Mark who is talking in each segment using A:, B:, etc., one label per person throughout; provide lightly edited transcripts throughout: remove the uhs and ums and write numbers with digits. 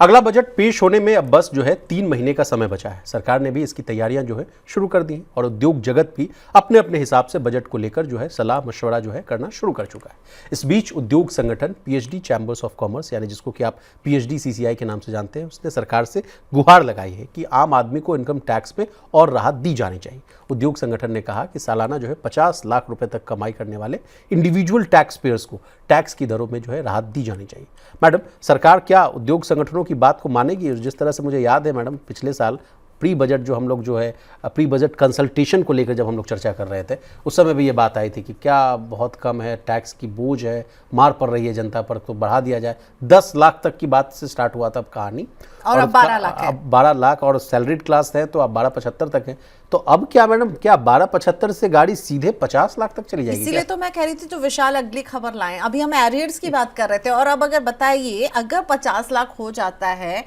A: अगला बजट पेश होने में अब बस जो है 3 महीने का समय बचा है। सरकार ने भी इसकी तैयारियां जो है शुरू कर दी हैं और उद्योग जगत भी अपने अपने हिसाब से बजट को लेकर जो है सलाह मशवरा जो है करना शुरू कर चुका है। इस बीच उद्योग संगठन पीएचडी चैम्बर्स ऑफ कॉमर्स यानी जिसको कि आप पीएचडी सीसीआई के नाम से जानते हैं, उसने सरकार से गुहार लगाई है कि आम आदमी को इनकम टैक्स में और राहत दी जानी चाहिए। उद्योग संगठन ने कहा कि सालाना जो है 50 लाख रुपए तक कमाई करने वाले इंडिविजुअल टैक्स पेयर्स को टैक्स की दरों में जो है राहत दी जानी चाहिए। मैडम, सरकार क्या उद्योग संगठनों की बात को मानेगी? जिस तरह से मुझे याद है मैडम, पिछले साल प्री बजट जो हम लोग जो है प्री बजट कंसल्टेशन को लेकर जब हम लोग चर्चा कर रहे थे, उस समय भी ये बात आई थी कि क्या बहुत कम है, टैक्स की बोझ है, मार पड़ रही है जनता पर, तो बढ़ा दिया जाए। 10 लाख तक की बात से स्टार्ट हुआ था कहानी,
B: और अब 12 लाख है।
A: अब 12 लाख और सैलरीड क्लास है तो अब 12,75 तक है। तो अब क्या मैडम, क्या 12,75 से गाड़ी सीधे 50 लाख तक चली जाएगी?
B: इसीलिए तो मैं कह रही थी जो विशाल अगली खबर लाएं। अभी हम एरियर्स की बात कर रहे थे और अब अगर बताइए, अगर 50 लाख हो जाता है,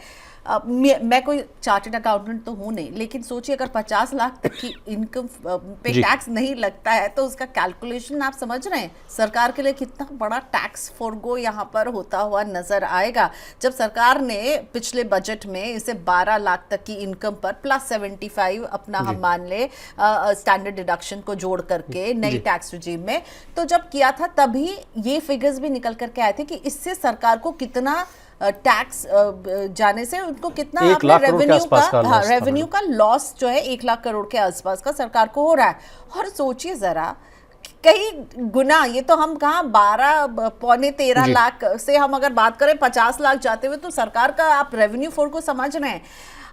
B: मैं कोई चार्टर्ड अकाउंटेंट तो हूँ नहीं, लेकिन सोचिए अगर 50 लाख तक की इनकम पे टैक्स नहीं लगता है तो उसका कैलकुलेशन आप समझ रहे हैं सरकार के लिए कितना बड़ा टैक्स फोरगो यहाँ पर होता हुआ नजर आएगा। जब सरकार ने पिछले बजट में इसे 12 लाख तक की इनकम पर +75 अपना हम मान ले स्टैंडर्ड डिडक्शन को जोड़ करके नई टैक्स रिजीम में, तो जब किया था तभी ये फिगर्स भी निकल करके आए थे कि इससे सरकार को कितना टैक्स जाने से उनको कितना रेवेन्यू का लॉस जो है 1 लाख करोड़ के आसपास का सरकार को हो रहा है। और सोचिए जरा कई गुना, ये तो हम कहाँ 12-13 लाख से हम अगर बात करें 50 लाख जाते हुए, तो सरकार का आप रेवेन्यू फोर को समझ रहे हैं।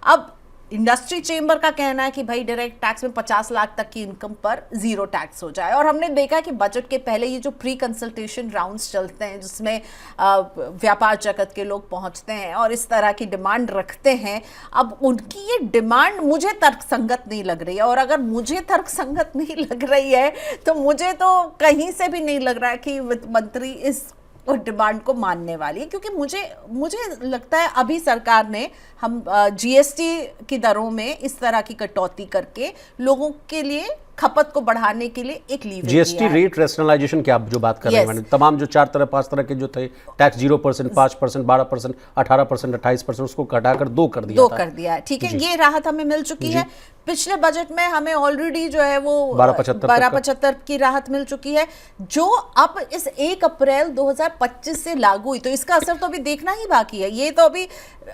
B: अब इंडस्ट्री चेंबर का कहना है कि भाई डायरेक्ट टैक्स में 50 लाख तक की इनकम पर 0 टैक्स हो जाए। और हमने देखा कि बजट के पहले ये जो प्री कंसल्टेशन राउंड्स चलते हैं जिसमें व्यापार जगत के लोग पहुंचते हैं और इस तरह की डिमांड रखते हैं, अब उनकी ये डिमांड मुझे तर्कसंगत नहीं लग रही है। और अगर मुझे तर्कसंगत नहीं लग रही है तो मुझे तो कहीं से भी नहीं लग रहा है कि वित्त मंत्री इस डिमांड को मानने वाली है, क्योंकि मुझे लगता है अभी सरकार ने हम जीएसटी की दरों में इस तरह की कटौती करके लोगों के लिए खपत को बढ़ाने के लिए एक लीवर
A: जीएसटी रेट रेशनलाइजेशन की आप जो बात कर रहे हैं, तमाम जो 5 तरह के जो थे टैक्स 0%, 5%, 12%, 18%, 28%, उसको घटाकर 2 कर दिया
B: है। ठीक है, ये राहत हमें मिल चुकी है। पिछले बजट में हमें ऑलरेडी जो है वो 12,75 की राहत मिल चुकी है, जो अब इस 1 अप्रैल 2025 से लागू हुई। तो इसका असर तो अभी देखना ही बाकी है। ये तो अभी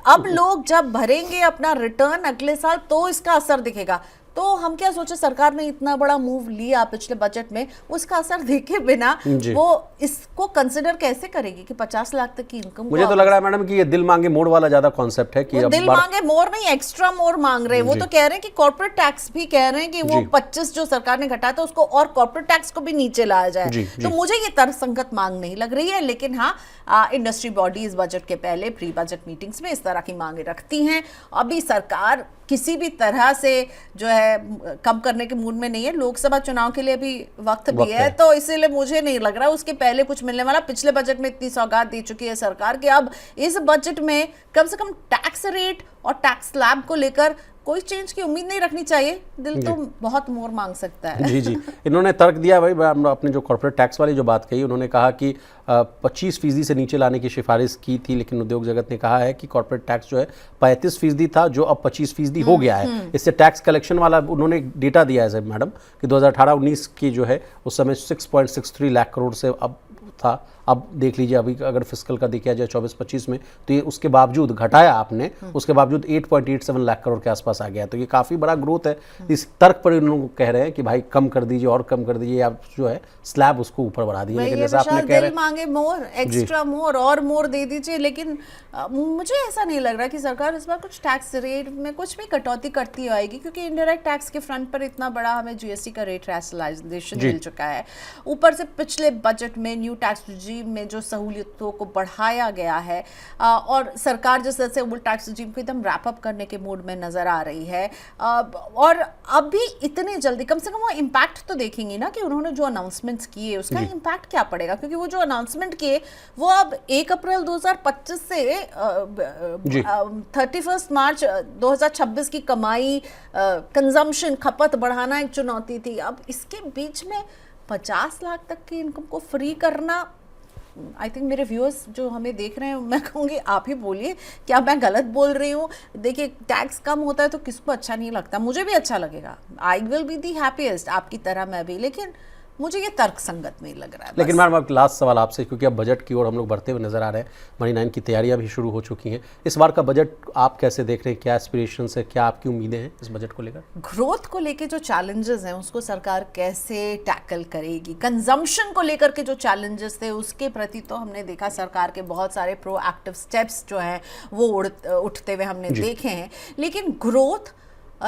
B: अब लोग जब भरेंगे अपना रिटर्न अगले साल तो इसका असर दिखेगा। तो हम क्या सोचे, सरकार ने इतना बड़ा मूव लिया पिछले बजट में, उसका असर देखे बिना वो इसको कंसिडर कैसे करेगी कि 50 लाख तक की इनकम?
A: मुझे तो लग रहा है मैडम कि ये दिल मांगे मोड़ वाला ज्यादा कॉन्सेप्ट है कि
B: वो दिल मांगे मोर नहीं, एक्स्ट्रा मोर मांग रहे हैं। वो तो कह रहे हैं कि कॉर्पोरेट टैक्स भी कह रहे हैं कि वो 25 जो सरकार ने घटाया था उसको और कॉर्पोरेट टैक्स को भी नीचे लाया जाए। तो मुझे ये तर्कसंगत मांग नहीं लग रही है। लेकिन हाँ, इंडस्ट्री बॉडी इस बजट के पहले प्री बजट मीटिंग्स में इस तरह की मांगे रखती हैं। अभी सरकार किसी भी तरह से जो है कम करने के मूड में नहीं है। लोकसभा चुनाव के लिए भी वक्त भी है, तो इसीलिए मुझे नहीं लग रहा उसके पहले कुछ मिलने वाला। पिछले बजट में इतनी सौगात दे चुकी है सरकार कि अब इस बजट में कम से कम टैक्स रेट और टैक्स स्लैब को लेकर कोई चेंज की उम्मीद नहीं रखनी चाहिए। दिल तो बहुत मोर मांग सकता है।
A: जी इन्होंने तर्क दिया भाई, अपने जो कॉर्पोरेट टैक्स वाली जो बात कही, उन्होंने कहा कि 25% से नीचे लाने की सिफारिश की थी, लेकिन उद्योग जगत ने कहा है कि कॉर्पोरेट टैक्स जो है 35% था, जो अब 25% हो गया है। इससे टैक्स कलेक्शन वाला उन्होंने डेटा दिया है मैडम कि 2018-19 की जो है उस समय 6.63 लाख करोड़ से अब था। अब देख लीजिए अभी अगर फिस्कल का देखा जाए 24-25 में, तो ये उसके बावजूद घटाया आपने, उसके बावजूद 8.87 लाख करोड़ के आसपास आ गया। तो ये काफ़ी बड़ा ग्रोथ है। इस तर्क पर इन लोग कह रहे हैं कि भाई कम कर दीजिए और कम कर दीजिए, आप जो है स्लैब उसको ऊपर बढ़ा दीजिए। लेकिन जैसे आपने कह रहे हैं
B: मांगे मोर, एक्स्ट्रा मोर और मोर दे दीजिए। लेकिन मुझे ऐसा नहीं लग रहा कि सरकार इस बार कुछ टैक्स रेट में कुछ भी कटौती करती आएगी, क्योंकि इनडायरेक्ट टैक्स के फ्रंट पर इतना बड़ा हमें जीएसटी का रेट रैशनलाइजेशन मिल चुका है। ऊपर से पिछले बजट में न्यू टैक्स रिजीम में जो सहूलियतों को बढ़ाया गया है और सरकार जिस तरह से ओल्ड टैक्स रिजीम को एकदम रैप अप करने के मूड में नजर आ रही है। और अब भी इतने जल्दी कम से कम वो इम्पैक्ट तो देखेंगी ना कि उन्होंने जो अनाउंसमेंट्स किए उसका इम्पैक्ट क्या पड़ेगा, क्योंकि वो जो अनाउंसमेंट किए वो अब 1 अप्रैल 2025 से 31 मार्च 2026 की कमाई, कंजम्पशन, खपत बढ़ाना एक चुनौती थी। अब इसके बीच में 50 लाख तक की इनकम को फ्री करना आई थिंक मेरे व्यूअर्स जो हमें देख रहे हैं, मैं कहूँगी आप ही बोलिए, क्या मैं गलत बोल रही हूँ? देखिए, टैक्स कम होता है तो किसको अच्छा नहीं लगता, मुझे भी अच्छा लगेगा, I will be the happiest, आपकी तरह मैं भी, लेकिन मुझे ये तर्क संगत नहीं लग रहा है।
A: लेकिन मैडम अब लास्ट सवाल आपसे, क्योंकि अब बजट की ओर हम लोग बढ़ते हुए नजर आ रहे हैं, मनी 9 की तैयारियां भी शुरू हो चुकी हैं। इस बार का बजट आप कैसे देख रहे हैं? क्या एस्पिरेशंस है, क्या आपकी उम्मीदें हैं इस बजट को लेकर?
B: ग्रोथ को लेके जो चैलेंजेस हैं उसको सरकार कैसे टैकल करेगी, कंजम्पशन को लेकर के जो चैलेंजेस थे उसके प्रति तो हमने देखा सरकार के बहुत सारे प्रोएक्टिव स्टेप्स जो हैं वो उठते हुए हमने देखे हैं, लेकिन ग्रोथ,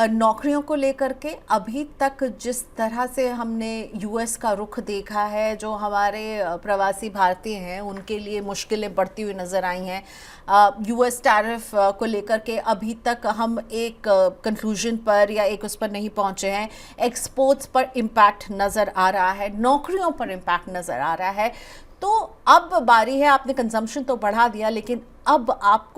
B: नौकरियों को लेकर के अभी तक जिस तरह से हमने यूएस का रुख देखा है, जो हमारे प्रवासी भारतीय हैं उनके लिए मुश्किलें बढ़ती हुई नज़र आई हैं। यूएस टैरिफ को लेकर के अभी तक हम एक कंक्लूजन पर या एक उस पर नहीं पहुंचे हैं। एक्सपोर्ट्स पर इम्पैक्ट नज़र आ रहा है, नौकरियों पर इम्पैक्ट नज़र आ रहा है। तो अब बारी है, आपने कंजम्पशन तो बढ़ा दिया, लेकिन अब आप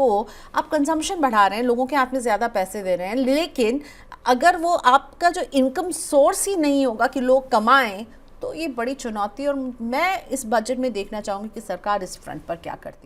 B: कंजम्पशन बढ़ा रहे हैं, लोगों के हाथ में ज़्यादा पैसे दे रहे हैं, लेकिन अगर वो आपका जो इनकम सोर्स ही नहीं होगा कि लोग कमाएं, तो ये बड़ी चुनौती। और मैं इस बजट में देखना चाहूँगी कि सरकार इस फ्रंट पर क्या करती है।